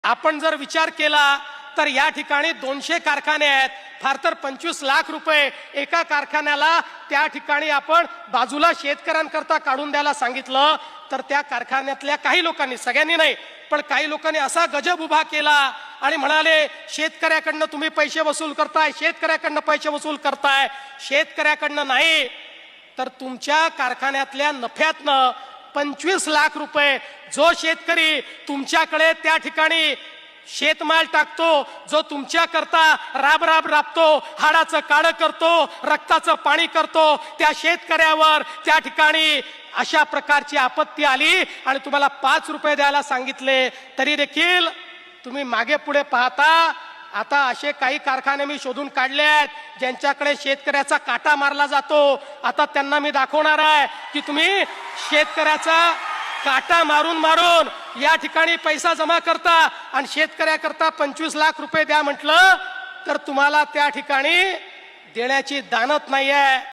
आपण जर विचार केला तर या ठिकाणी 200 कारखाने आहेत, फार तर 25 लाख रुपये एका कारखान्याला त्या ठिकाणी आपण बाजूला शेतकऱ्यांकरता काढून द्यायला सांगितलं तर त्या कारखान्यातल्या काही लोकांनी, सगळ्यांनी नाही पण काही लोकांनी असा गजब उभा केला आणि म्हणाले शेतकऱ्याकडनं तुम्ही पैसे वसूल करताय, शेतकऱ्याकडनं पैसे वसूल करताय. शेतकऱ्याकडनं नाही तर तुमच्या कारखान्यातल्या नफ्यातनं 25 लाख रुपये जो शेतकरी तुमच्याकडे त्या ठिकाणी शेतमाल टाकतो, जो तुमच्या करता राब राबतो, हाडाचं काळं करतो, रक्ताचं पाणी करतो, त्या शेतकऱ्यावर त्या ठिकाणी अशा प्रकारची आपत्ती आली आणि तुम्हाला 5 रुपये द्यायला सांगितले तरी देखील तुम्ही मागे पुढे पाहता. आता असे काही कारखाने मी शोधून काढले आहेत ज्यांच्याकडे शेतकऱ्याचा काटा मारला जातो. आता त्यांना मी दाखवणार आहे की तुम्ही शेतकऱ्याचा काटा मारून मारून या ठिकाणी पैसा जमा करता आणि शेतकऱ्याकरता 25 लाख रुपये द्या म्हटलं तर तुम्हाला त्या ठिकाणी देण्याची दानत नाहीये.